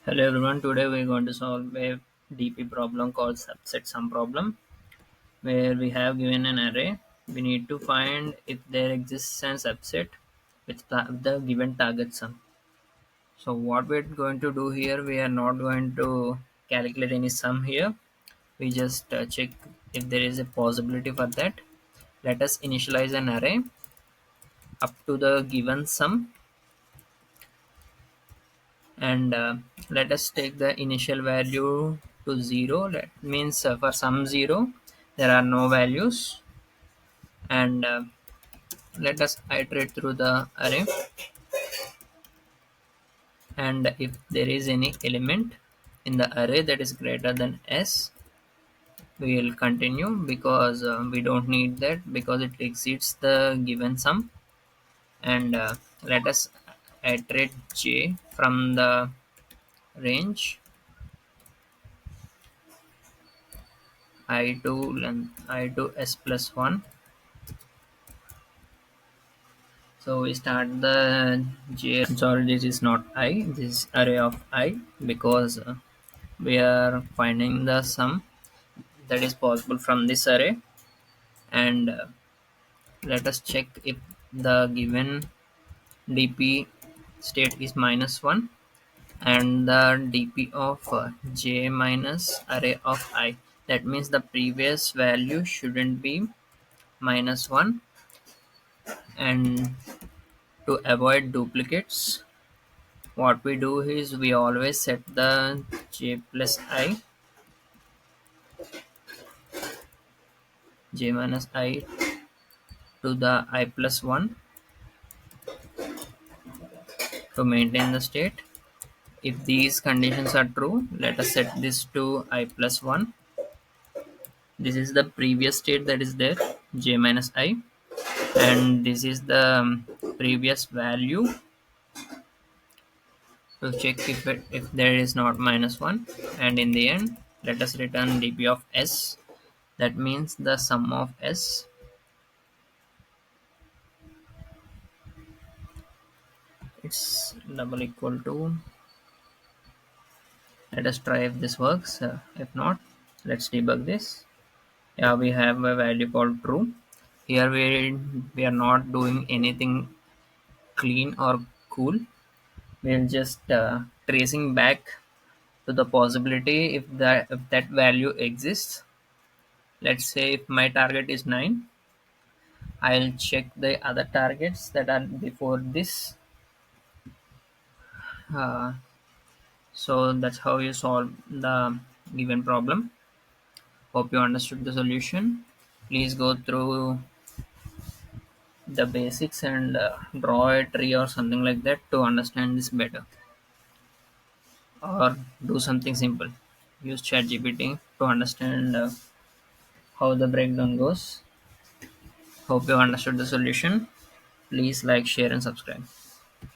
Hello everyone, today we're going to solve a DP problem called subset sum problem where we have given an array. We need to find if there exists an subset with the given target sum. So what we're going to do here, we are not going to calculate any sum here. We just check if there is a possibility for that. Let us initialize an array up to the given sum and let us take the initial value to 0. That means for sum 0 there are no values, and let us iterate through the array, and if there is any element in the array that is greater than s, we will continue because we don't need that because it exceeds the given sum. And let us iterate j from the range I to length I to s plus 1. So we start the j. Sorry, this is not I. This is array of I because we are finding the sum that is possible from this array, and let us check if the given dp state is -1 and the dp of j minus array of I. That means the previous value shouldn't be -1, and to avoid duplicates, what we do is we always set the j plus j minus I to the I plus 1 to maintain the state. If these conditions are true, let us set this to I plus 1. This is the previous state that is there, j minus I, and this is the previous value to check if there is not -1. And in the end, let us return dp of s. That means the sum of s. It's double equal to. Let us try if this works. If not, let's debug this. Yeah, we have a value called true. Here we are not doing anything clean or cool. We're just tracing back to the possibility if that value exists. Let's say if my target is 9, I'll check the other targets that are before this. Uh, so that's how you solve the given problem. Hope you understood the solution. Please go through the basics and draw a tree or something like that to understand this better, or do something simple. Use ChatGPT to understand how the breakdown goes. Hope you understood the solution. Please like, share, and subscribe.